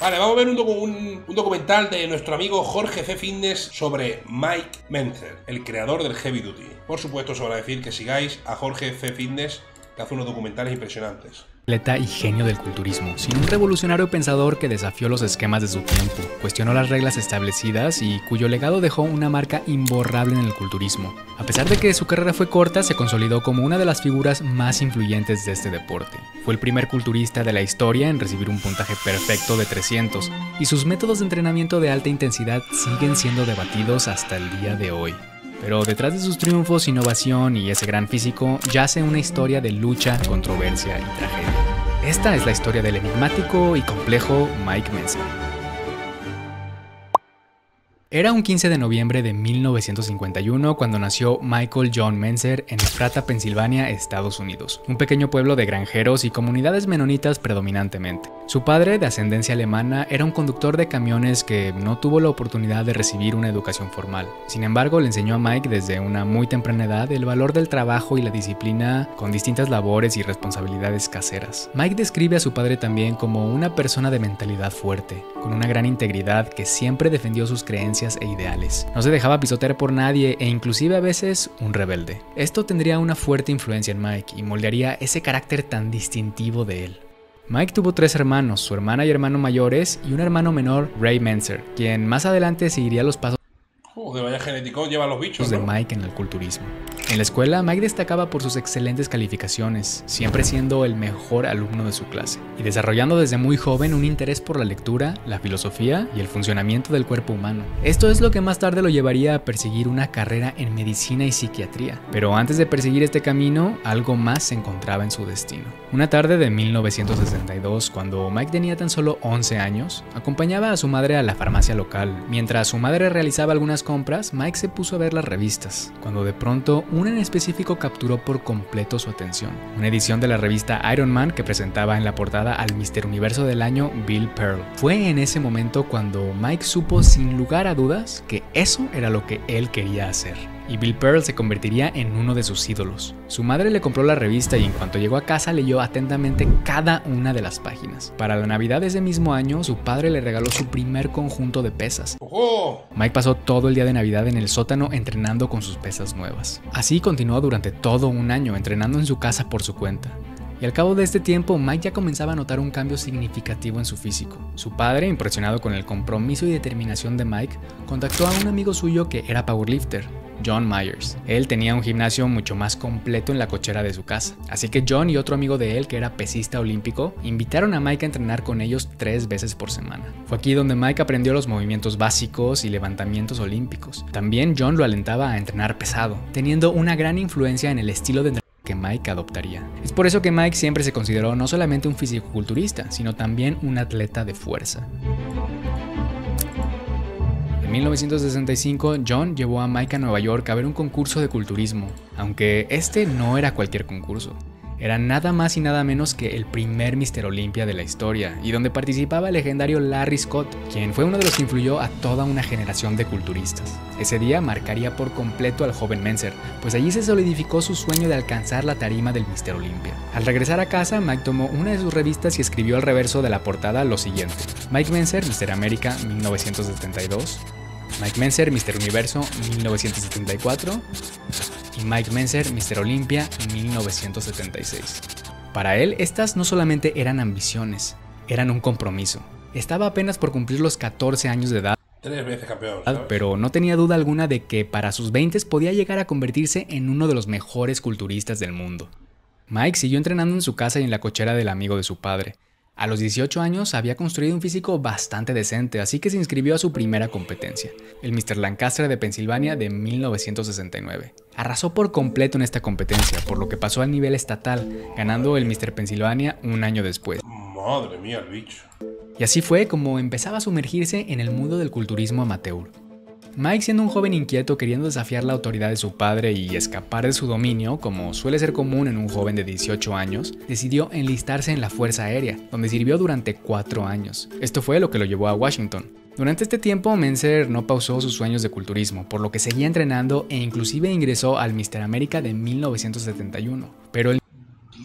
Vale, vamos a ver un documental de nuestro amigo Jorge C. Fitness sobre Mike Mentzer, el creador del Heavy Duty. Por supuesto, sobra decir que sigáis a Jorge C. Fitness, que hace unos documentales impresionantes. Atleta y genio del culturismo, sino un revolucionario pensador que desafió los esquemas de su tiempo, cuestionó las reglas establecidas y cuyo legado dejó una marca imborrable en el culturismo. A pesar de que su carrera fue corta, se consolidó como una de las figuras más influyentes de este deporte. Fue el primer culturista de la historia en recibir un puntaje perfecto de 300, y sus métodos de entrenamiento de alta intensidad siguen siendo debatidos hasta el día de hoy. Pero detrás de sus triunfos, innovación y ese gran físico, yace una historia de lucha, controversia y tragedia. Esta es la historia del enigmático y complejo Mike Mentzer. Era un 15 de noviembre de 1951 cuando nació Michael John Mentzer en Ephrata, Pensilvania, Estados Unidos, un pequeño pueblo de granjeros y comunidades menonitas predominantemente. Su padre, de ascendencia alemana, era un conductor de camiones que no tuvo la oportunidad de recibir una educación formal. Sin embargo, le enseñó a Mike desde una muy temprana edad el valor del trabajo y la disciplina con distintas labores y responsabilidades caseras. Mike describe a su padre también como una persona de mentalidad fuerte, con una gran integridad que siempre defendió sus creencias e ideales. No se dejaba pisotear por nadie e inclusive a veces un rebelde. Esto tendría una fuerte influencia en Mike y moldearía ese carácter tan distintivo de él. Mike tuvo 3 hermanos, su hermana y hermano mayores y un hermano menor, Ray Mentzer, quien más adelante seguiría los pasos Joder, vaya genético lleva los bichos, de ¿no? Mike en el culturismo. En la escuela, Mike destacaba por sus excelentes calificaciones, siempre siendo el mejor alumno de su clase, y desarrollando desde muy joven un interés por la lectura, la filosofía y el funcionamiento del cuerpo humano. Esto es lo que más tarde lo llevaría a perseguir una carrera en medicina y psiquiatría. Pero antes de perseguir este camino, algo más se encontraba en su destino. Una tarde de 1962, cuando Mike tenía tan solo 11 años, acompañaba a su madre a la farmacia local. Mientras su madre realizaba algunas compras, Mike se puso a ver las revistas, cuando de pronto una en específico capturó por completo su atención. Una edición de la revista Iron Man que presentaba en la portada al Mr. Universo del año Bill Pearl. Fue en ese momento cuando Mike supo sin lugar a dudas que eso era lo que él quería hacer. Y Bill Pearl se convertiría en uno de sus ídolos. Su madre le compró la revista y en cuanto llegó a casa leyó atentamente cada una de las páginas. Para la Navidad de ese mismo año, su padre le regaló su primer conjunto de pesas. ¡Ojo! Mike pasó todo el día de Navidad en el sótano entrenando con sus pesas nuevas. Así continuó durante todo un año entrenando en su casa por su cuenta. Y al cabo de este tiempo, Mike ya comenzaba a notar un cambio significativo en su físico. Su padre, impresionado con el compromiso y determinación de Mike, contactó a un amigo suyo que era powerlifter, John Myers. Él tenía un gimnasio mucho más completo en la cochera de su casa, así que John y otro amigo de él, que era pesista olímpico, invitaron a Mike a entrenar con ellos 3 veces por semana. Fue aquí donde Mike aprendió los movimientos básicos y levantamientos olímpicos. También John lo alentaba a entrenar pesado, teniendo una gran influencia en el estilo de entrenamiento que Mike adoptaría. Es por eso que Mike siempre se consideró no solamente un fisicoculturista, sino también un atleta de fuerza. En 1965, John llevó a Mike a Nueva York a ver un concurso de culturismo, aunque este no era cualquier concurso. Era nada más y nada menos que el primer Mr. Olympia de la historia, y donde participaba el legendario Larry Scott, quien fue uno de los que influyó a toda una generación de culturistas. Ese día marcaría por completo al joven Mentzer, pues allí se solidificó su sueño de alcanzar la tarima del Mr. Olympia. Al regresar a casa, Mike tomó una de sus revistas y escribió al reverso de la portada lo siguiente: Mike Mentzer, Mr. América, 1972. Mike Mentzer, Mr. Universo, 1974. Y Mike Mentzer, Mr. Olympia, 1976. Para él, estas no solamente eran ambiciones, eran un compromiso. Estaba apenas por cumplir los 14 años de edad, 3 veces campeón, ¿sabes? pero no tenía duda alguna de que para sus 20 podía llegar a convertirse en uno de los mejores culturistas del mundo. Mike siguió entrenando en su casa y en la cochera del amigo de su padre. A los 18 años había construido un físico bastante decente, así que se inscribió a su primera competencia, el Mr. Lancaster de Pensilvania de 1969. Arrasó por completo en esta competencia, por lo que pasó al nivel estatal, ganando el Mr. Pensilvania un año después. Madre mía, el bicho. Y así fue como empezaba a sumergirse en el mundo del culturismo amateur. Mike, siendo un joven inquieto queriendo desafiar la autoridad de su padre y escapar de su dominio, como suele ser común en un joven de 18 años, decidió enlistarse en la Fuerza Aérea, donde sirvió durante 4 años. Esto fue lo que lo llevó a Washington. Durante este tiempo, Mentzer no pausó sus sueños de culturismo, por lo que seguía entrenando e inclusive ingresó al Mr. América de 1971. Pero el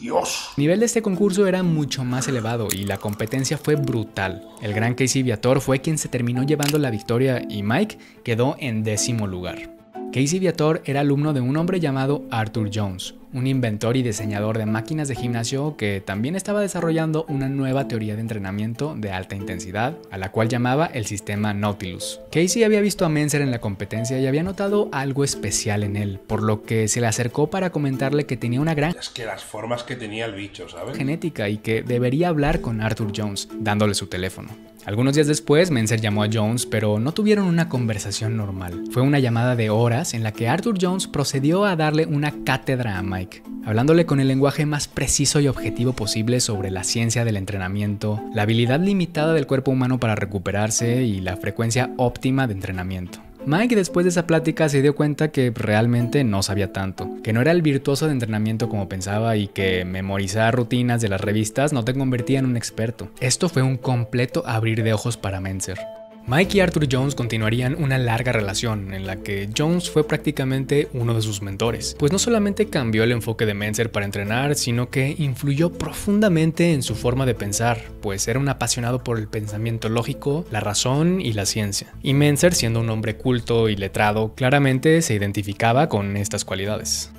Dios. El nivel de este concurso era mucho más elevado y la competencia fue brutal. El gran Casey Viator fue quien se terminó llevando la victoria y Mike quedó en 10º lugar. Casey Viator era alumno de un hombre llamado Arthur Jones, un inventor y diseñador de máquinas de gimnasio que también estaba desarrollando una nueva teoría de entrenamiento de alta intensidad, a la cual llamaba el sistema Nautilus. Casey había visto a Mentzer en la competencia y había notado algo especial en él, por lo que se le acercó para comentarle que tenía una gran Es que las formas que tenía el bicho, ¿sabes? genética y que debería hablar con Arthur Jones, dándole su teléfono. Algunos días después, Mentzer llamó a Jones, pero no tuvieron una conversación normal. Fue una llamada de horas en la que Arthur Jones procedió a darle una cátedra a Mike, hablándole con el lenguaje más preciso y objetivo posible sobre la ciencia del entrenamiento, la habilidad limitada del cuerpo humano para recuperarse y la frecuencia óptima de entrenamiento. Mike después de esa plática se dio cuenta que realmente no sabía tanto, que no era el virtuoso de entrenamiento como pensaba y que memorizar rutinas de las revistas no te convertía en un experto. Esto fue un completo abrir de ojos para Mentzer. Mike y Arthur Jones continuarían una larga relación en la que Jones fue prácticamente uno de sus mentores, pues no solamente cambió el enfoque de Mentzer para entrenar, sino que influyó profundamente en su forma de pensar, pues era un apasionado por el pensamiento lógico, la razón y la ciencia. Y Mentzer, siendo un hombre culto y letrado, claramente se identificaba con estas cualidades.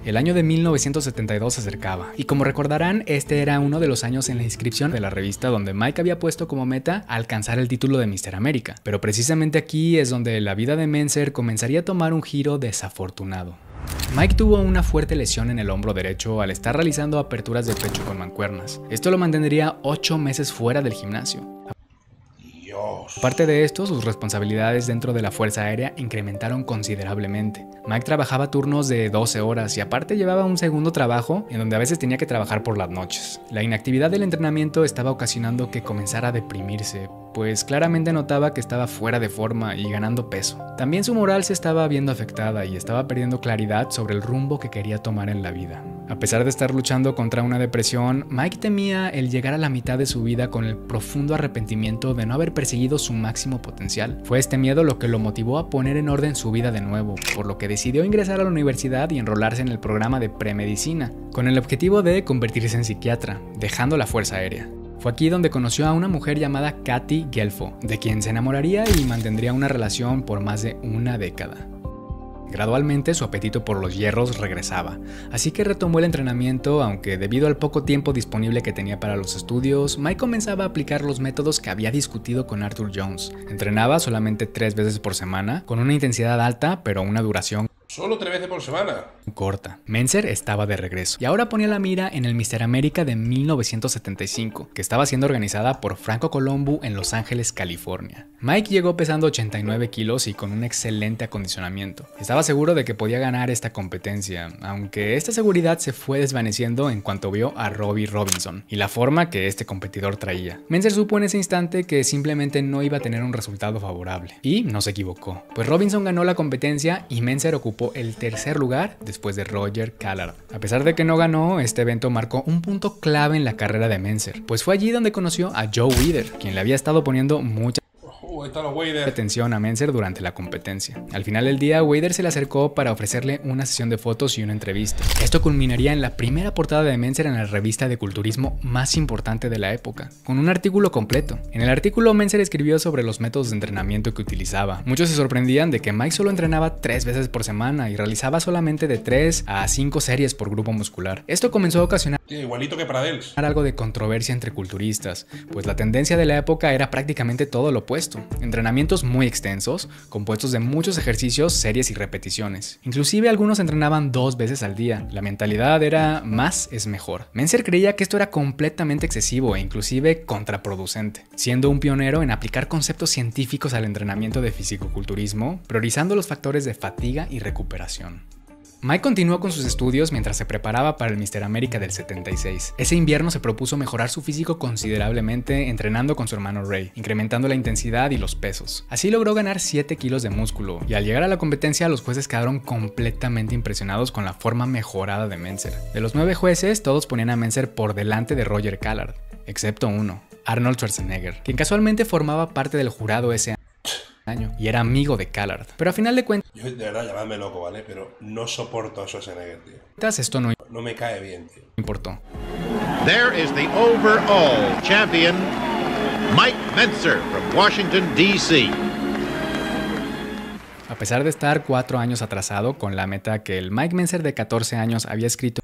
El año de 1972 se acercaba, y como recordarán, este era uno de los años en la inscripción de la revista donde Mike había puesto como meta alcanzar el título de Mr. América. Pero precisamente aquí es donde la vida de Mentzer comenzaría a tomar un giro desafortunado. Mike tuvo una fuerte lesión en el hombro derecho al estar realizando aperturas de pecho con mancuernas. Esto lo mantendría 8 meses fuera del gimnasio. Aparte de esto, sus responsabilidades dentro de la Fuerza Aérea incrementaron considerablemente. Mike trabajaba turnos de 12 horas y aparte llevaba un segundo trabajo en donde a veces tenía que trabajar por las noches. La inactividad del entrenamiento estaba ocasionando que comenzara a deprimirse, pues claramente notaba que estaba fuera de forma y ganando peso. También su moral se estaba viendo afectada y estaba perdiendo claridad sobre el rumbo que quería tomar en la vida. A pesar de estar luchando contra una depresión, Mike temía el llegar a la mitad de su vida con el profundo arrepentimiento de no haber perseguido su máximo potencial. Fue este miedo lo que lo motivó a poner en orden su vida de nuevo, por lo que decidió ingresar a la universidad y enrolarse en el programa de premedicina, con el objetivo de convertirse en psiquiatra, dejando la Fuerza Aérea. Fue aquí donde conoció a una mujer llamada Kathy Gelfo, de quien se enamoraría y mantendría una relación por más de una década. Gradualmente su apetito por los hierros regresaba, así que retomó el entrenamiento, aunque debido al poco tiempo disponible que tenía para los estudios, Mike comenzaba a aplicar los métodos que había discutido con Arthur Jones. Entrenaba solamente 3 veces por semana, con una intensidad alta, pero una duración Solo 3 veces por semana. corta. Mentzer estaba de regreso y ahora ponía la mira en el Mr. América de 1975, que estaba siendo organizada por Franco Colombo en Los Ángeles, California. Mike llegó pesando 89 kilos y con un excelente acondicionamiento. Estaba seguro de que podía ganar esta competencia, aunque esta seguridad se fue desvaneciendo en cuanto vio a Robbie Robinson y la forma que este competidor traía. Mentzer supo en ese instante que simplemente no iba a tener un resultado favorable, y no se equivocó, pues Robinson ganó la competencia y Mentzer ocupó el tercer lugar después de Roger Callard. A pesar de que no ganó, este evento marcó un punto clave en la carrera de Mentzer, pues fue allí donde conoció a Joe Weider, quien le había estado poniendo mucha atención a Mentzer durante la competencia. Al final del día, Weider se le acercó para ofrecerle una sesión de fotos y una entrevista. Esto culminaría en la primera portada de Mentzer en la revista de culturismo más importante de la época, con un artículo completo. En el artículo, Mentzer escribió sobre los métodos de entrenamiento que utilizaba. Muchos se sorprendían de que Mike solo entrenaba 3 veces por semana y realizaba solamente de 3 a 5 series por grupo muscular. Esto comenzó a ocasionar igualito que Pradels. Algo de controversia entre culturistas, pues la tendencia de la época era prácticamente todo lo opuesto. Entrenamientos muy extensos, compuestos de muchos ejercicios, series y repeticiones. Inclusive algunos entrenaban 2 veces al día. La mentalidad era más es mejor. Mentzer creía que esto era completamente excesivo e inclusive contraproducente, siendo un pionero en aplicar conceptos científicos al entrenamiento de fisicoculturismo, priorizando los factores de fatiga y recuperación. Mike continuó con sus estudios mientras se preparaba para el Mr. América del 76. Ese invierno se propuso mejorar su físico considerablemente entrenando con su hermano Ray, incrementando la intensidad y los pesos. Así logró ganar 7 kilos de músculo, y al llegar a la competencia los jueces quedaron completamente impresionados con la forma mejorada de Mentzer. De los 9 jueces, todos ponían a Mentzer por delante de Roger Callard, excepto uno, Arnold Schwarzenegger, quien casualmente formaba parte del jurado ese año. año y era amigo de Callard. Pero a final de cuentas, Yo, de verdad, llamadme loco, ¿vale? Pero no soporto a Schwarzenegger, tío. esto no No me cae bien, tío. importó. There is the overall champion, Mike Mentzer from Washington, D.C. A pesar de estar 4 años atrasado con la meta que el Mike Mentzer de 14 años había escrito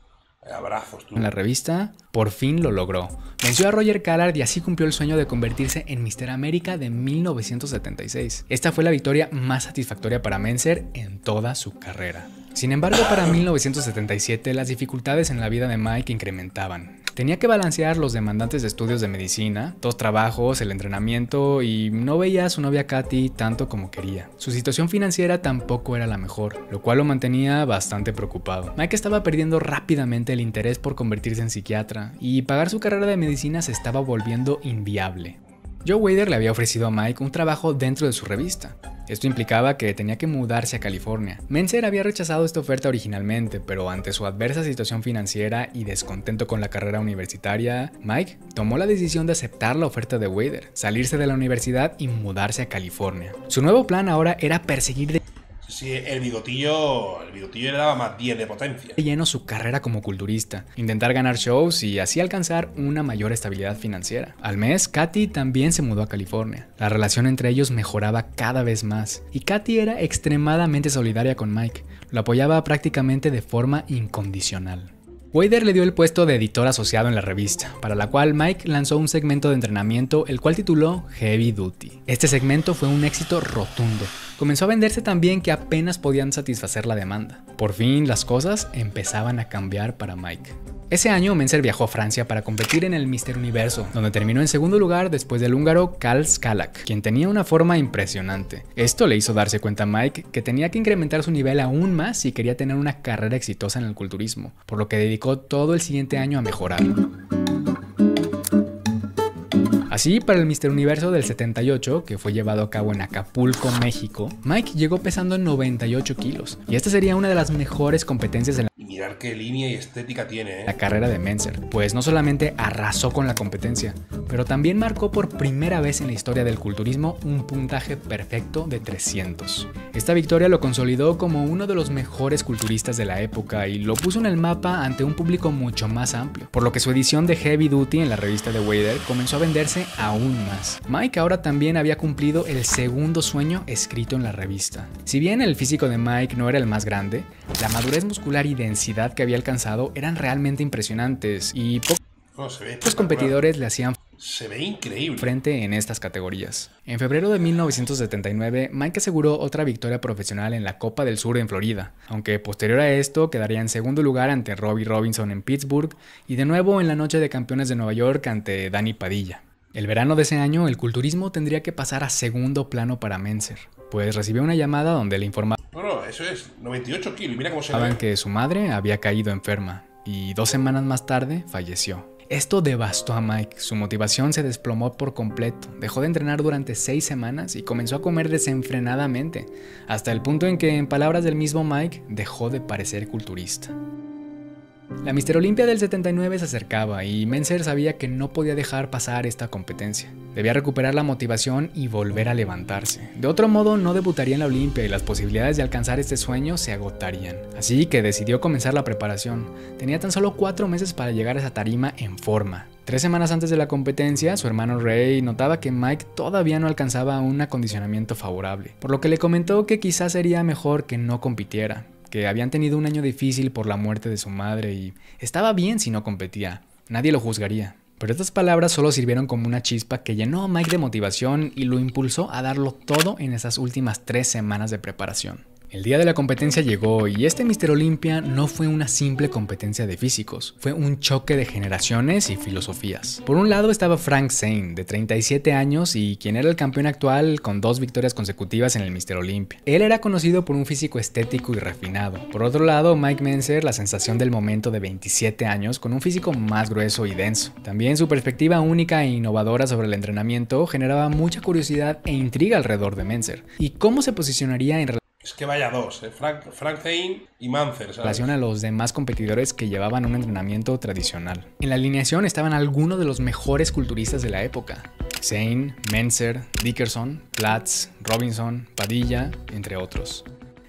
Abrazos, tú. en la revista, por fin lo logró. Venció a Roger Callard y así cumplió el sueño de convertirse en Mr. América de 1976. Esta fue la victoria más satisfactoria para Mentzer en toda su carrera. Sin embargo, para 1977 las dificultades en la vida de Mike incrementaban. Tenía que balancear los demandantes estudios de medicina, 2 trabajos, el entrenamiento y no veía a su novia Katy tanto como quería. Su situación financiera tampoco era la mejor, lo cual lo mantenía bastante preocupado. Mike estaba perdiendo rápidamente el interés por convertirse en psiquiatra y pagar su carrera de medicina se estaba volviendo inviable. Joe Weider le había ofrecido a Mike un trabajo dentro de su revista. Esto implicaba que tenía que mudarse a California. Mentzer había rechazado esta oferta originalmente, pero ante su adversa situación financiera y descontento con la carrera universitaria, Mike tomó la decisión de aceptar la oferta de Weider, salirse de la universidad y mudarse a California. Su nuevo plan ahora era perseguir de Sí, el bigotillo le daba más 10 de potencia. lleno su carrera como culturista, intentar ganar shows y así alcanzar una mayor estabilidad financiera. Al mes, Katy también se mudó a California. La relación entre ellos mejoraba cada vez más y Katy era extremadamente solidaria con Mike. Lo apoyaba prácticamente de forma incondicional. Weider le dio el puesto de editor asociado en la revista, para la cual Mike lanzó un segmento de entrenamiento el cual tituló Heavy Duty. Este segmento fue un éxito rotundo. Comenzó a venderse tan bien que apenas podían satisfacer la demanda. Por fin las cosas empezaban a cambiar para Mike. Ese año Mentzer viajó a Francia para competir en el Mr. Universo, donde terminó en segundo lugar después del húngaro Karl Skalak, quien tenía una forma impresionante. Esto le hizo darse cuenta a Mike que tenía que incrementar su nivel aún más si quería tener una carrera exitosa en el culturismo, por lo que dedicó todo el siguiente año a mejorar. Así, para el Mr. Universo del 78, que fue llevado a cabo en Acapulco, México, Mike llegó pesando 98 kilos, y esta sería una de las mejores competencias en Y mirar qué línea y estética tiene, la carrera de Mentzer, pues no solamente arrasó con la competencia, pero también marcó por primera vez en la historia del culturismo un puntaje perfecto de 300. Esta victoria lo consolidó como uno de los mejores culturistas de la época y lo puso en el mapa ante un público mucho más amplio, por lo que su edición de Heavy Duty en la revista de Weider comenzó a venderse aún más. Mike ahora también había cumplido el segundo sueño escrito en la revista. Si bien el físico de Mike no era el más grande, la madurez muscular y densidad que había alcanzado eran realmente impresionantes y pocos competidores le hacían se ve increíble frente en estas categorías. En febrero de 1979, Mike aseguró otra victoria profesional en la Copa del Sur en Florida, aunque posterior a esto quedaría en segundo lugar ante Robbie Robinson en Pittsburgh y de nuevo en la Noche de Campeones de Nueva York ante Danny Padilla. El verano de ese año, el culturismo tendría que pasar a segundo plano para Mentzer, pues recibió una llamada donde le informaban No, eso es 98 kilos, mira cómo se ve. que su madre había caído enferma y 2 semanas más tarde falleció. Esto devastó a Mike, su motivación se desplomó por completo, dejó de entrenar durante 6 semanas y comenzó a comer desenfrenadamente, hasta el punto en que, en palabras del mismo Mike, dejó de parecer culturista. La Mr. Olympia del 79 se acercaba y Mentzer sabía que no podía dejar pasar esta competencia. Debía recuperar la motivación y volver a levantarse. De otro modo no debutaría en la Olympia y las posibilidades de alcanzar este sueño se agotarían. Así que decidió comenzar la preparación. Tenía tan solo 4 meses para llegar a esa tarima en forma. 3 semanas antes de la competencia, su hermano Ray notaba que Mike todavía no alcanzaba un acondicionamiento favorable, por lo que le comentó que quizás sería mejor que no compitiera, que habían tenido un año difícil por la muerte de su madre y estaba bien si no competía, nadie lo juzgaría. Pero estas palabras solo sirvieron como una chispa que llenó a Mike de motivación y lo impulsó a darlo todo en esas últimas 3 semanas de preparación. El día de la competencia llegó y este Mr. Olympia no fue una simple competencia de físicos, fue un choque de generaciones y filosofías. Por un lado estaba Frank Zane, de 37 años y quien era el campeón actual con 2 victorias consecutivas en el Mr. Olympia. Él era conocido por un físico estético y refinado. Por otro lado, Mike Mentzer, la sensación del momento de 27 años con un físico más grueso y denso. También su perspectiva única e innovadora sobre el entrenamiento generaba mucha curiosidad e intriga alrededor de Mentzer. ¿Y cómo se posicionaría en relación Es que vaya dos, Frank Zane y Manser, ¿sabes? Relación a los demás competidores que llevaban un entrenamiento tradicional. En la alineación estaban algunos de los mejores culturistas de la época: Zane, Mentzer, Dickerson, Platz, Robinson, Padilla, entre otros.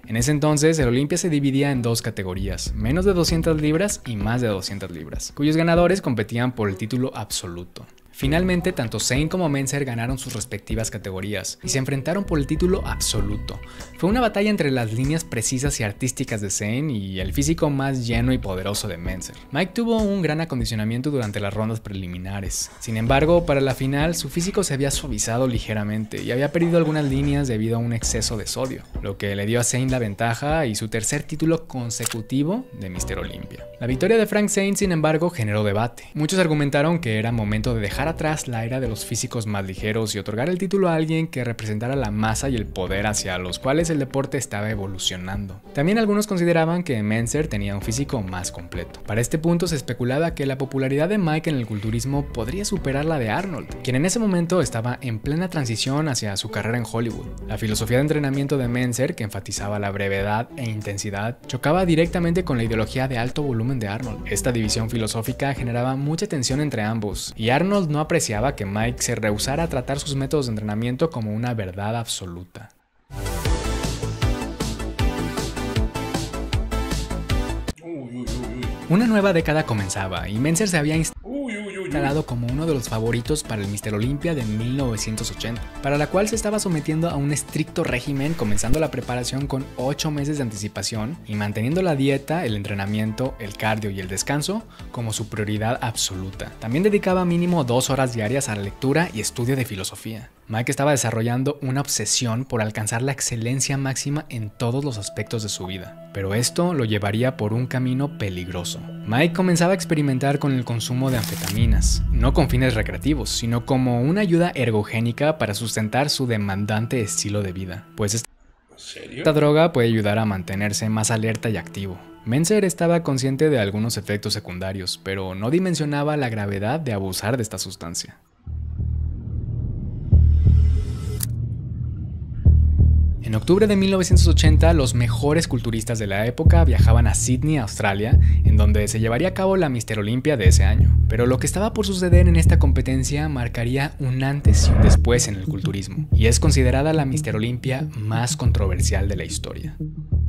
En ese entonces, el Olympia se dividía en dos categorías: menos de 200 libras y más de 200 libras, cuyos ganadores competían por el título absoluto. Finalmente, tanto Zane como Mentzer ganaron sus respectivas categorías y se enfrentaron por el título absoluto. Fue una batalla entre las líneas precisas y artísticas de Zane y el físico más lleno y poderoso de Mentzer. Mike tuvo un gran acondicionamiento durante las rondas preliminares. Sin embargo, para la final, su físico se había suavizado ligeramente y había perdido algunas líneas debido a un exceso de sodio, lo que le dio a Zane la ventaja y su tercer título consecutivo de Mr. Olympia. La victoria de Frank Zane, sin embargo, generó debate. Muchos argumentaron que era momento de dejar atrás la era de los físicos más ligeros y otorgar el título a alguien que representara la masa y el poder hacia los cuales el deporte estaba evolucionando. También algunos consideraban que Mentzer tenía un físico más completo. Para este punto se especulaba que la popularidad de Mike en el culturismo podría superar la de Arnold, quien en ese momento estaba en plena transición hacia su carrera en Hollywood. La filosofía de entrenamiento de Mentzer, que enfatizaba la brevedad e intensidad, chocaba directamente con la ideología de alto volumen de Arnold. Esta división filosófica generaba mucha tensión entre ambos, y Arnold no apreciaba que Mike se rehusara a tratar sus métodos de entrenamiento como una verdad absoluta. Una nueva década comenzaba y Mentzer se había instalado como uno de los favoritos para el Mr. Olympia de 1980, para la cual se estaba sometiendo a un estricto régimen, comenzando la preparación con 8 meses de anticipación y manteniendo la dieta, el entrenamiento, el cardio y el descanso como su prioridad absoluta. También dedicaba mínimo 2 horas diarias a la lectura y estudio de filosofía. Mike estaba desarrollando una obsesión por alcanzar la excelencia máxima en todos los aspectos de su vida, pero esto lo llevaría por un camino peligroso. Mike comenzaba a experimentar con el consumo de anfetaminas, no con fines recreativos, sino como una ayuda ergogénica para sustentar su demandante estilo de vida, pues esta droga puede ayudar a mantenerse más alerta y activo. Mentzer estaba consciente de algunos efectos secundarios, pero no dimensionaba la gravedad de abusar de esta sustancia. En octubre de 1980, los mejores culturistas de la época viajaban a Sydney, Australia, en donde se llevaría a cabo la Mr. Olympia de ese año. Pero lo que estaba por suceder en esta competencia marcaría un antes y un después en el culturismo, y es considerada la Mr. Olympia más controversial de la historia.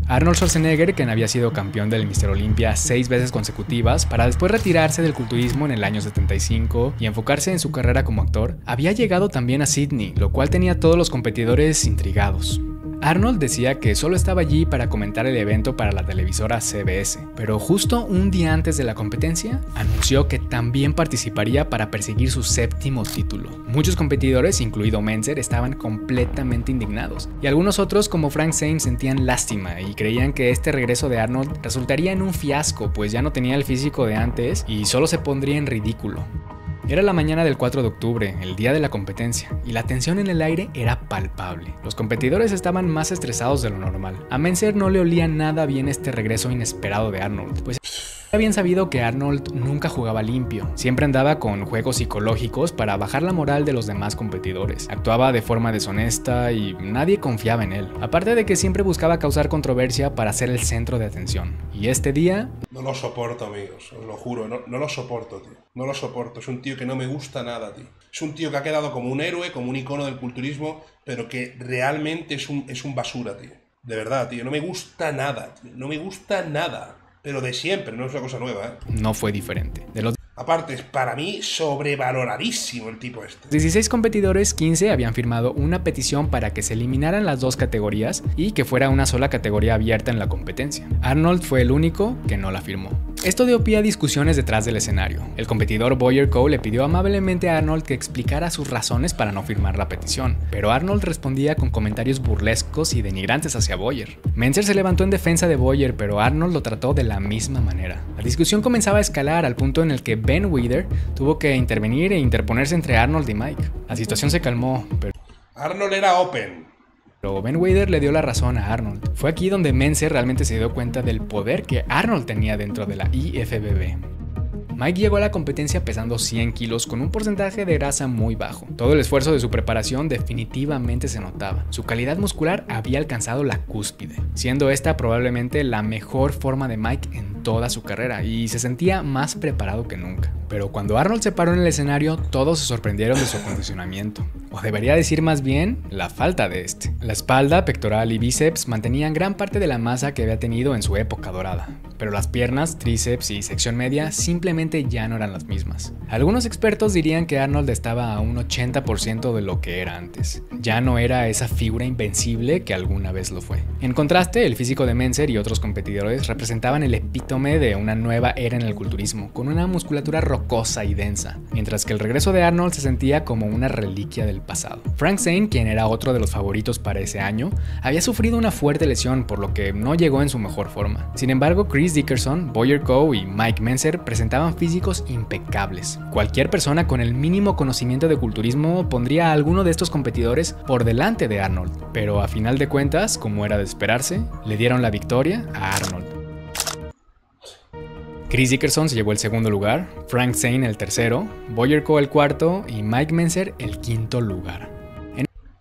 Arnold Schwarzenegger, quien había sido campeón del Mr. Olympia 6 veces consecutivas, para después retirarse del culturismo en el año 75 y enfocarse en su carrera como actor, había llegado también a Sydney, lo cual tenía a todos los competidores intrigados. Arnold decía que solo estaba allí para comentar el evento para la televisora CBS, pero justo un día antes de la competencia, anunció que también participaría para perseguir su 7º título. Muchos competidores, incluido Mentzer, estaban completamente indignados, y algunos otros, como Frank Zane, sentían lástima y creían que este regreso de Arnold resultaría en un fiasco, pues ya no tenía el físico de antes y solo se pondría en ridículo. Era la mañana del 4 de octubre, el día de la competencia, y la tensión en el aire era palpable. Los competidores estaban más estresados de lo normal. A Mentzer no le olía nada bien este regreso inesperado de Arnold, pues era bien sabido que Arnold nunca jugaba limpio. Siempre andaba con juegos psicológicos para bajar la moral de los demás competidores. Actuaba de forma deshonesta y nadie confiaba en él. Aparte de que siempre buscaba causar controversia para ser el centro de atención. Y este día... No lo soporto, amigos, os lo juro, no lo soporto, tío. No lo soporto, es un tío que no me gusta nada, tío. Es un tío que ha quedado como un héroe, como un icono del culturismo, pero que realmente es un basura, tío. De verdad, tío, no me gusta nada, tío. No me gusta nada. Pero de siempre, no es una cosa nueva, ¿eh? No fue diferente. Aparte, es para mí sobrevaloradísimo el tipo este. 16 competidores, 15 habían firmado una petición para que se eliminaran las 2 categorías y que fuera una sola categoría abierta en la competencia. Arnold fue el único que no la firmó. Esto dio pie a discusiones detrás del escenario. El competidor Boyer Coe le pidió amablemente a Arnold que explicara sus razones para no firmar la petición, pero Arnold respondía con comentarios burlescos y denigrantes hacia Boyer. Mentzer se levantó en defensa de Boyer, pero Arnold lo trató de la misma manera. La discusión comenzaba a escalar al punto en el que Ben Weider tuvo que intervenir e interponerse entre Arnold y Mike. La situación se calmó, pero Arnold era open. Pero Ben Weider le dio la razón a Arnold. Fue aquí donde Mentzer realmente se dio cuenta del poder que Arnold tenía dentro de la IFBB. Mike llegó a la competencia pesando 100 kilos con un porcentaje de grasa muy bajo. Todo el esfuerzo de su preparación definitivamente se notaba. Su calidad muscular había alcanzado la cúspide, siendo esta probablemente la mejor forma de Mike en toda su carrera y se sentía más preparado que nunca. Pero cuando Arnold se paró en el escenario, todos se sorprendieron de su acondicionamiento, o debería decir más bien, la falta de este. La espalda, pectoral y bíceps mantenían gran parte de la masa que había tenido en su época dorada, pero las piernas, tríceps y sección media simplemente ya no eran las mismas. Algunos expertos dirían que Arnold estaba a un 80% de lo que era antes. Ya no era esa figura invencible que alguna vez lo fue. En contraste, el físico de Mentzer y otros competidores representaban el epítome de una nueva era en el culturismo, con una musculatura rocosa y densa, mientras que el regreso de Arnold se sentía como una reliquia del pasado. Frank Zane, quien era otro de los favoritos para ese año, había sufrido una fuerte lesión, por lo que no llegó en su mejor forma. Sin embargo, Chris Dickerson, Boyer Coe y Mike Mentzer presentaban físicos impecables. Cualquier persona con el mínimo conocimiento de culturismo pondría a alguno de estos competidores por delante de Arnold, pero a final de cuentas, como era de esperarse, le dieron la victoria a Arnold. Chris Dickerson se llevó el segundo lugar, Frank Zane el tercero, Boyer Coe el cuarto y Mike Mentzer el quinto lugar.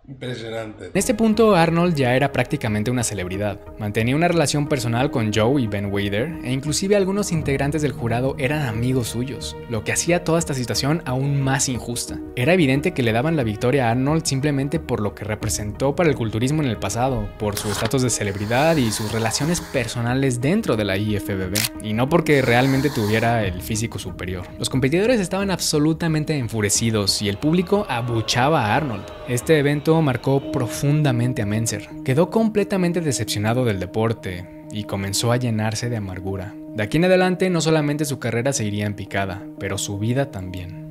Impresionante. En este punto Arnold ya era prácticamente una celebridad. Mantenía una relación personal con Joe y Ben Weider e inclusive algunos integrantes del jurado eran amigos suyos, lo que hacía toda esta situación aún más injusta. Era evidente que le daban la victoria a Arnold simplemente por lo que representó para el culturismo en el pasado, por su estatus de celebridad y sus relaciones personales dentro de la IFBB, y no porque realmente tuviera el físico superior. Los competidores estaban absolutamente enfurecidos y el público abuchaba a Arnold. Este evento marcó profundamente a Mentzer. Quedó completamente decepcionado del deporte y comenzó a llenarse de amargura. De aquí en adelante no solamente su carrera se iría en picada, pero su vida también.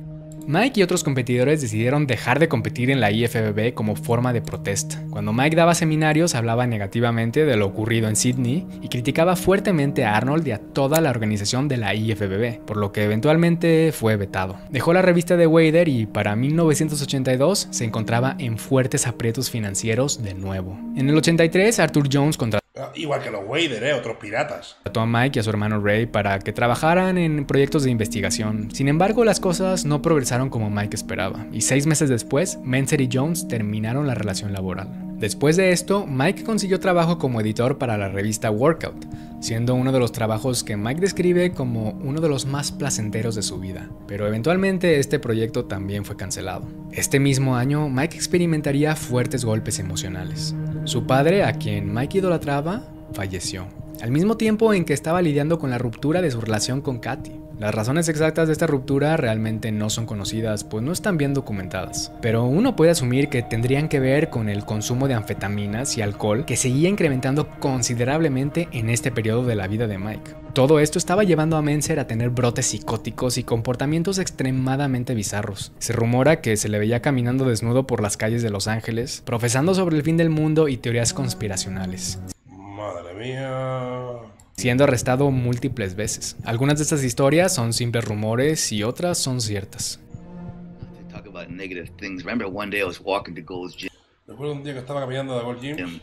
Mike y otros competidores decidieron dejar de competir en la IFBB como forma de protesta. Cuando Mike daba seminarios hablaba negativamente de lo ocurrido en Sydney y criticaba fuertemente a Arnold y a toda la organización de la IFBB, por lo que eventualmente fue vetado. Dejó la revista de Weider y para 1982 se encontraba en fuertes aprietos financieros de nuevo. En el 83 Arthur Jones Igual que los Weider, otros piratas. Contrató a Mike y a su hermano Ray para que trabajaran en proyectos de investigación. Sin embargo, las cosas no progresaron como Mike esperaba, y 6 meses después, Mentzer y Jones terminaron la relación laboral. Después de esto, Mike consiguió trabajo como editor para la revista Workout, siendo uno de los trabajos que Mike describe como uno de los más placenteros de su vida. Pero eventualmente este proyecto también fue cancelado. Este mismo año, Mike experimentaría fuertes golpes emocionales. Su padre, a quien Mike idolatraba, falleció, al mismo tiempo en que estaba lidiando con la ruptura de su relación con Katy. Las razones exactas de esta ruptura realmente no son conocidas, pues no están bien documentadas, pero uno puede asumir que tendrían que ver con el consumo de anfetaminas y alcohol que seguía incrementando considerablemente en este periodo de la vida de Mike. Todo esto estaba llevando a Mentzer a tener brotes psicóticos y comportamientos extremadamente bizarros. Se rumora que se le veía caminando desnudo por las calles de Los Ángeles, profesando sobre el fin del mundo y teorías conspiracionales. Madre mía. Siendo arrestado múltiples veces. Algunas de estas historias son simples rumores y otras son ciertas. Recuerdo un día que estaba caminando de Gold Gym.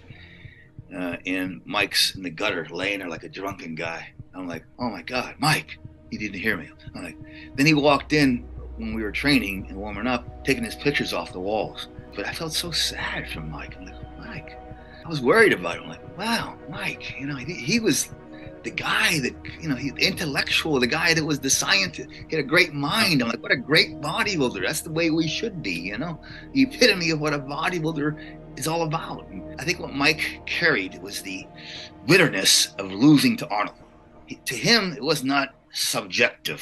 And Mike's in the gutter, laying there like a drunken guy. I'm like, oh my God, Mike, he didn't hear me. I'm like, then he walked in when we were training and warming up, taking his pictures off the walls. But I felt so sad for Mike. I'm like, Mike, I was worried about him. I'm like, wow, Mike, you know, he was the guy that, you know, he's intellectual, the guy that was the scientist. He had a great mind. I'm like, what a great bodybuilder. That's the way we should be, you know? The epitome of what a bodybuilder is all about. I think what Mike carried was the bitterness of losing to Arnold. To him, it was not subjective.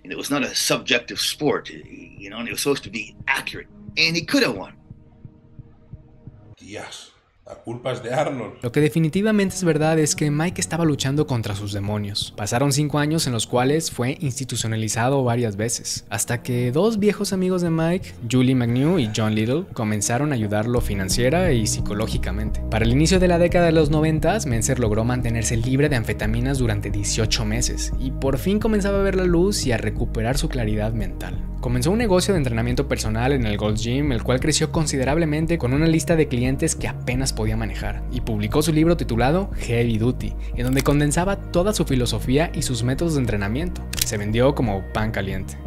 And it was not a subjective sport, you know, and it was supposed to be accurate. And he could have won. Yes. La culpa es de Arnold. Lo que definitivamente es verdad es que Mike estaba luchando contra sus demonios. Pasaron 5 años en los cuales fue institucionalizado varias veces, hasta que 2 viejos amigos de Mike, Julie McNew y John Little, comenzaron a ayudarlo financiera y psicológicamente. Para el inicio de la década de los 90, Mentzer logró mantenerse libre de anfetaminas durante 18 meses y por fin comenzaba a ver la luz y a recuperar su claridad mental. Comenzó un negocio de entrenamiento personal en el Gold's Gym, el cual creció considerablemente con una lista de clientes que apenas podía manejar, y publicó su libro titulado Heavy Duty, en donde condensaba toda su filosofía y sus métodos de entrenamiento. Se vendió como pan caliente.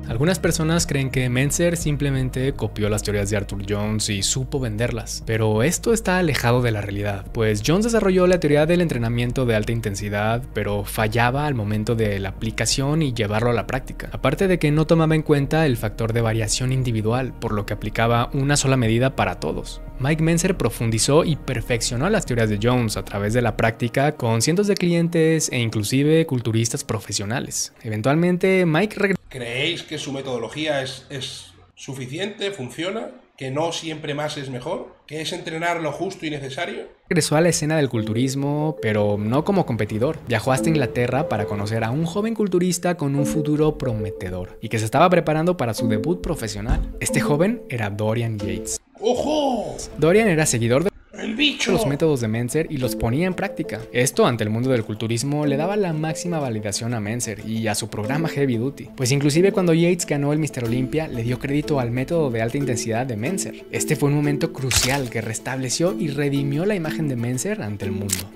Algunas personas creen que Mentzer simplemente copió las teorías de Arthur Jones y supo venderlas, pero esto está alejado de la realidad, pues Jones desarrolló la teoría del entrenamiento de alta intensidad, pero fallaba al momento de la aplicación y llevarlo a la práctica, aparte de que no tomaba en cuenta el factor de variación individual, por lo que aplicaba una sola medida para todos. Mike Mentzer profundizó y perfeccionó las teorías de Jones a través de la práctica con cientos de clientes e inclusive culturistas profesionales. Eventualmente, Mike ¿Creéis que su metodología es suficiente, funciona? ¿Que no siempre más es mejor? ¿Que es entrenar lo justo y necesario? regresó a la escena del culturismo, pero no como competidor. Viajó hasta Inglaterra para conocer a un joven culturista con un futuro prometedor y que se estaba preparando para su debut profesional. Este joven era Dorian Yates. ¡Ojo! Dorian era seguidor de ¡El bicho! los métodos de Mentzer y los ponía en práctica. Esto ante el mundo del culturismo le daba la máxima validación a Mentzer y a su programa Heavy Duty, pues inclusive cuando Yates ganó el Mr. Olympia le dio crédito al método de alta intensidad de Mentzer. Este fue un momento crucial que restableció y redimió la imagen de Mentzer ante el mundo.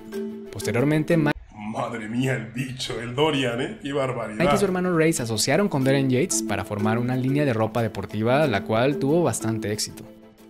Posteriormente, Madre mía, el bicho, el Dorian, ¡qué barbaridad! Mike y su hermano Ray se asociaron con Dorian Yates para formar una línea de ropa deportiva, la cual tuvo bastante éxito.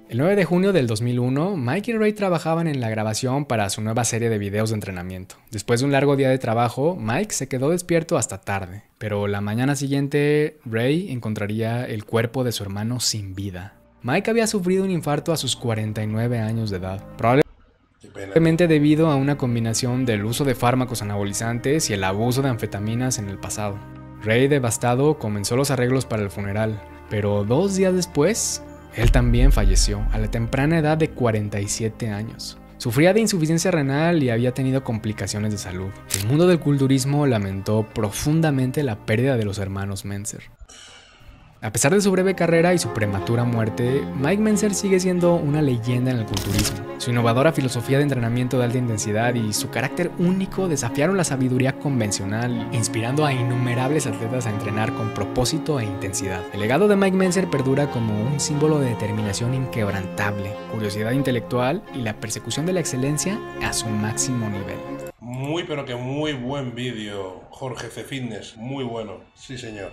El 9 de junio del 2001, Mike y Ray trabajaban en la grabación para su nueva serie de videos de entrenamiento. Después de un largo día de trabajo, Mike se quedó despierto hasta tarde, pero la mañana siguiente, Ray encontraría el cuerpo de su hermano sin vida. Mike había sufrido un infarto a sus 49 años de edad, probablemente debido a una combinación del uso de fármacos anabolizantes y el abuso de anfetaminas en el pasado. Ray, devastado, comenzó los arreglos para el funeral, pero 2 días después, él también falleció a la temprana edad de 47 años. Sufría de insuficiencia renal y había tenido complicaciones de salud. El mundo del culturismo lamentó profundamente la pérdida de los hermanos Mentzer. A pesar de su breve carrera y su prematura muerte, Mike Mentzer sigue siendo una leyenda en el culturismo. Su innovadora filosofía de entrenamiento de alta intensidad y su carácter único desafiaron la sabiduría convencional, inspirando a innumerables atletas a entrenar con propósito e intensidad. El legado de Mike Mentzer perdura como un símbolo de determinación inquebrantable, curiosidad intelectual y la persecución de la excelencia a su máximo nivel. Muy pero que muy buen vídeo, Jorge C Fitness, muy bueno, sí señor.